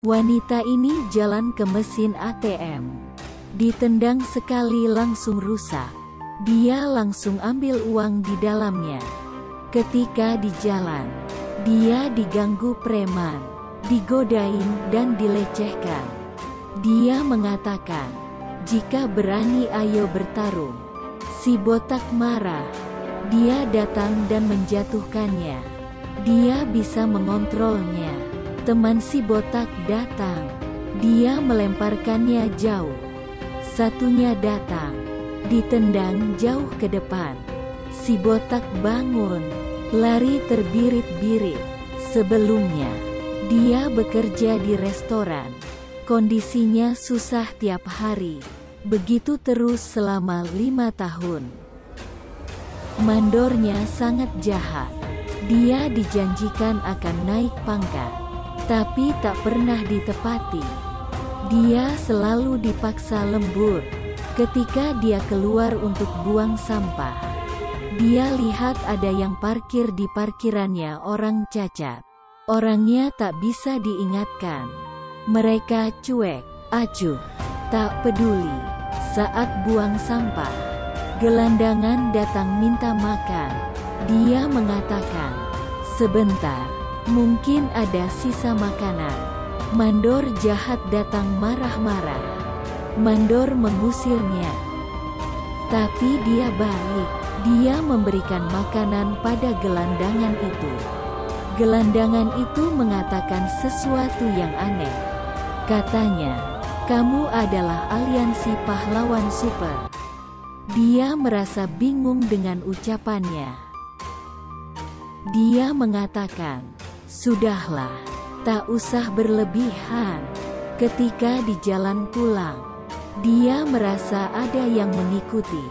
Wanita ini jalan ke mesin ATM. Ditendang sekali langsung rusak. Dia langsung ambil uang di dalamnya. Ketika di jalan, dia diganggu preman, digodain dan dilecehkan. Dia mengatakan, "Jika berani ayo bertarung." Si botak marah. Dia datang dan menjatuhkannya. Dia bisa mengontrolnya. Teman si botak datang. Dia melemparkannya jauh. Satunya datang. Ditendang jauh ke depan. Si botak bangun. Lari terbirit-birit. Sebelumnya, dia bekerja di restoran. Kondisinya susah tiap hari. Begitu terus selama 5 tahun. Mandornya sangat jahat. Dia dijanjikan akan naik pangkat, tapi tak pernah ditepati. Dia selalu dipaksa lembur. Ketika dia keluar untuk buang sampah, dia lihat ada yang parkir di parkirannya orang cacat. Orangnya tak bisa diingatkan. Mereka cuek, acuh, tak peduli. Saat buang sampah, gelandangan datang minta makan. Dia mengatakan, "Sebentar, mungkin ada sisa makanan." Mandor jahat datang marah-marah. Mandor mengusirnya. Tapi dia baik. Dia memberikan makanan pada gelandangan itu. Gelandangan itu mengatakan sesuatu yang aneh. Katanya, "Kamu adalah aliansi pahlawan super." Dia merasa bingung dengan ucapannya. Dia mengatakan, "Sudahlah, tak usah berlebihan." Ketika di jalan pulang, dia merasa ada yang mengikuti.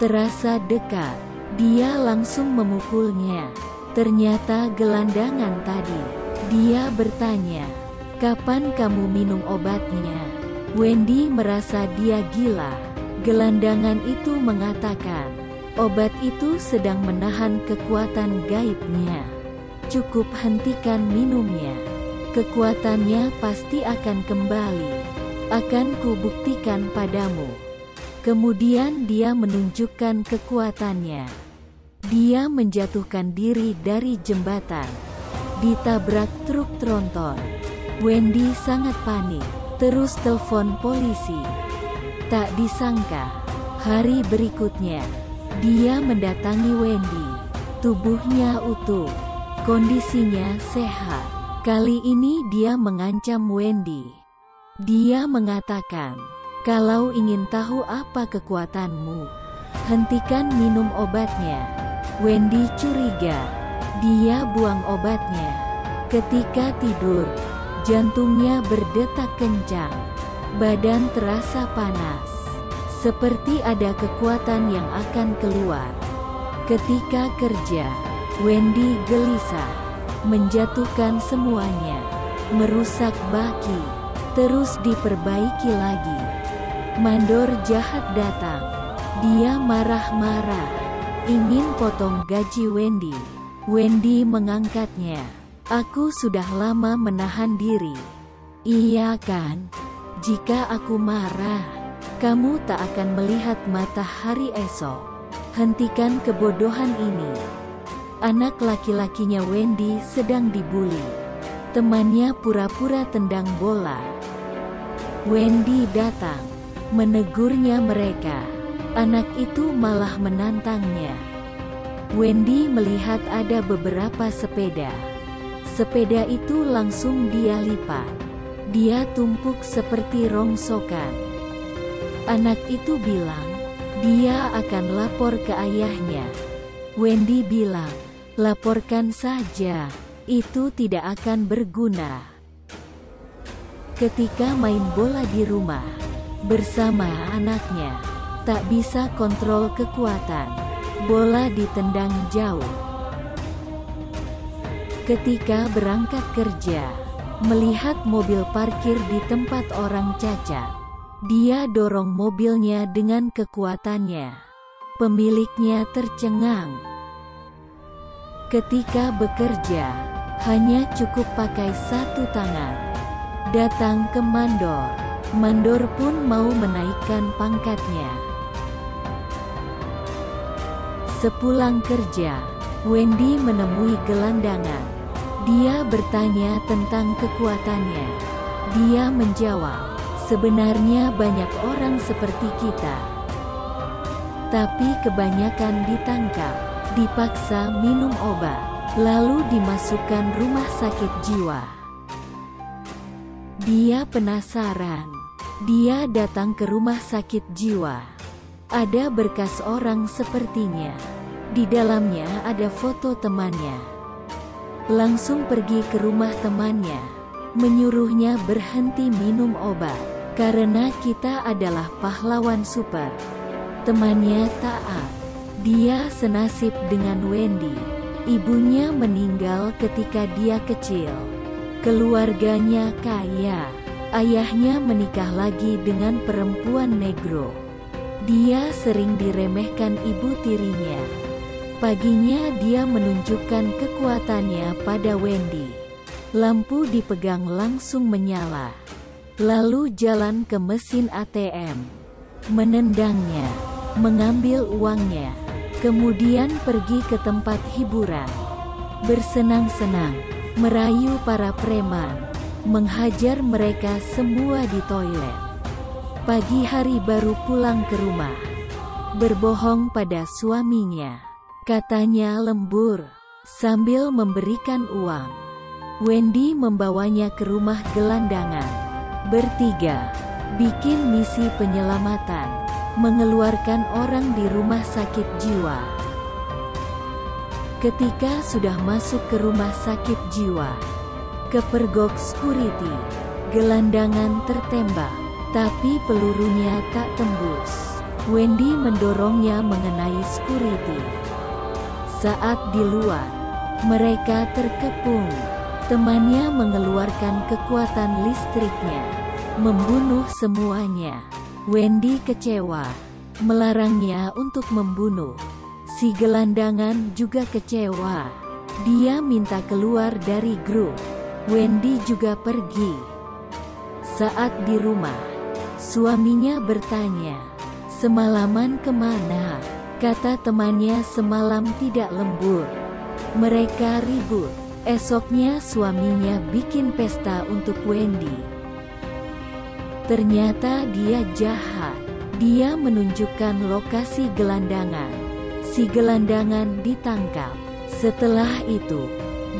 Terasa dekat, dia langsung memukulnya. Ternyata gelandangan tadi. Dia bertanya, "Kapan kamu minum obatnya?" Wendy merasa dia gila. Gelandangan itu mengatakan, obat itu sedang menahan kekuatan gaibnya. Cukup hentikan minumnya. Kekuatannya pasti akan kembali. Akan kubuktikan padamu. Kemudian dia menunjukkan kekuatannya. Dia menjatuhkan diri dari jembatan. Ditabrak truk tronton. Wendy sangat panik. Terus telepon polisi. Tak disangka, hari berikutnya, dia mendatangi Wendy. Tubuhnya utuh. Kondisinya sehat. Kali ini dia mengancam Wendy. Dia mengatakan, "Kalau ingin tahu apa kekuatanmu, hentikan minum obatnya." Wendy curiga. Dia buang obatnya. Ketika tidur, jantungnya berdetak kencang. Badan terasa panas. Seperti ada kekuatan yang akan keluar. Ketika kerja, Wendy gelisah. Menjatuhkan semuanya. Merusak baki. Terus diperbaiki lagi. Mandor jahat datang. Dia marah-marah. Ingin potong gaji Wendy. Wendy mengangkatnya. "Aku sudah lama menahan diri. Iya kan? Jika aku marah, kamu tak akan melihat matahari esok. Hentikan kebodohan ini." Anak laki-lakinya Wendy sedang dibuli. Temannya pura-pura tendang bola. Wendy datang, menegurnya mereka. Anak itu malah menantangnya. Wendy melihat ada beberapa sepeda. Sepeda itu langsung dia lipat. Dia tumpuk seperti rongsokan. Anak itu bilang, dia akan lapor ke ayahnya. Wendy bilang, "Laporkan saja, itu tidak akan berguna." Ketika main bola di rumah, bersama anaknya, tak bisa kontrol kekuatan. Bola ditendang jauh. Ketika berangkat kerja, melihat mobil parkir di tempat orang cacat, dia dorong mobilnya dengan kekuatannya. Pemiliknya tercengang. Ketika bekerja, hanya cukup pakai satu tangan. datang ke mandor. Mandor pun mau menaikkan pangkatnya. Sepulang kerja, Wendy menemui gelandangan. Dia bertanya tentang kekuatannya. Dia menjawab, sebenarnya banyak orang seperti kita. Tapi kebanyakan ditangkap, dipaksa minum obat, lalu dimasukkan rumah sakit jiwa. Dia penasaran. Dia datang ke rumah sakit jiwa. Ada berkas orang sepertinya. Di dalamnya ada foto temannya. Langsung pergi ke rumah temannya, menyuruhnya berhenti minum obat, karena kita adalah pahlawan super. Temannya taat. Dia senasib dengan Wendy. Ibunya meninggal ketika dia kecil. Keluarganya kaya. Ayahnya menikah lagi dengan perempuan negro. Dia sering diremehkan ibu tirinya. Paginya dia menunjukkan kekuatannya pada Wendy. Lampu dipegang langsung menyala. Lalu jalan ke mesin ATM. Menendangnya. Mengambil uangnya. Kemudian pergi ke tempat hiburan. Bersenang-senang. Merayu para preman. Menghajar mereka semua di toilet. Pagi hari baru pulang ke rumah. Berbohong pada suaminya. Katanya lembur, sambil memberikan uang. Wendy membawanya ke rumah gelandangan. Bertiga, bikin misi penyelamatan, mengeluarkan orang di rumah sakit jiwa. Ketika sudah masuk ke rumah sakit jiwa, kepergok security, gelandangan tertembak, tapi pelurunya tak tembus. Wendy mendorongnya mengenai security. Saat di luar, mereka terkepung. Temannya mengeluarkan kekuatan listriknya, membunuh semuanya. Wendy kecewa, melarangnya untuk membunuh. Si gelandangan juga kecewa. Dia minta keluar dari grup. Wendy juga pergi. Saat di rumah, suaminya bertanya, "Semalaman kemana?" Kata temannya, "Semalam tidak lembur." Mereka ribut. Esoknya suaminya bikin pesta untuk Wendy. Ternyata dia jahat. Dia menunjukkan lokasi gelandangan. Si gelandangan ditangkap. Setelah itu,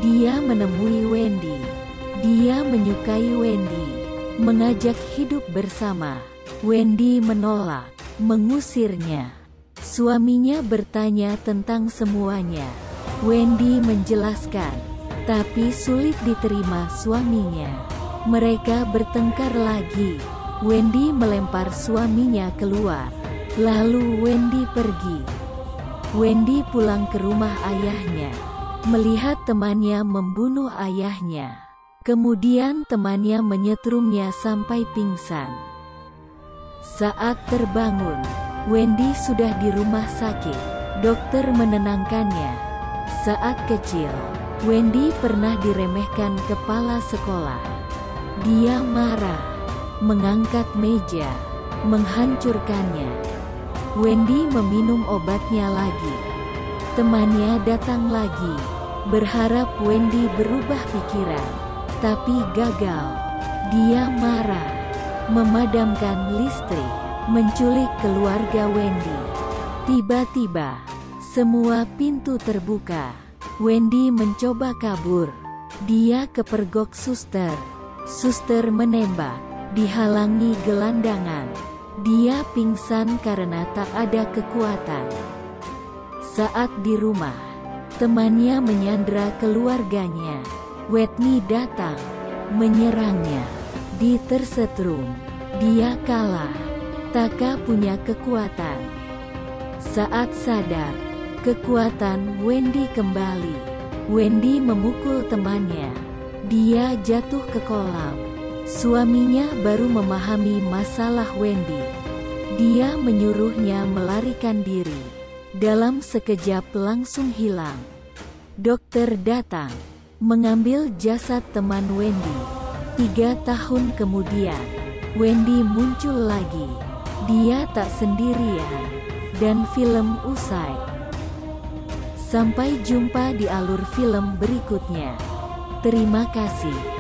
dia menemui Wendy. Dia menyukai Wendy, mengajak hidup bersama. Wendy menolak, mengusirnya. Suaminya bertanya tentang semuanya. Wendy menjelaskan, tapi sulit diterima suaminya. Mereka bertengkar lagi. Wendy melempar suaminya keluar. Lalu Wendy pergi. Wendy pulang ke rumah ayahnya, melihat temannya membunuh ayahnya. Kemudian temannya menyetrumnya sampai pingsan. Saat terbangun, Wendy sudah di rumah sakit. Dokter menenangkannya. Saat kecil, Wendy pernah diremehkan kepala sekolah. Dia marah, mengangkat meja, menghancurkannya. Wendy meminum obatnya lagi. Temannya datang lagi, berharap Wendy berubah pikiran, tapi gagal. Dia marah, memadamkan listrik, menculik keluarga Wendy. Tiba-tiba, semua pintu terbuka. Wendy mencoba kabur. Dia kepergok suster. Suster menembak, dihalangi gelandangan. Dia pingsan karena tak ada kekuatan. Saat di rumah, temannya menyandra keluarganya. Whitney datang, menyerangnya. Tersetrum, dia kalah. Taka punya kekuatan. Saat sadar, kekuatan Wendy kembali. Wendy memukul temannya. Dia jatuh ke kolam. Suaminya baru memahami masalah Wendy. Dia menyuruhnya melarikan diri. Dalam sekejap langsung hilang. Dokter datang, mengambil jasad teman Wendy. 3 tahun kemudian, Wendy muncul lagi. Dia tak sendirian, dan film usai. Sampai jumpa di alur film berikutnya. Terima kasih.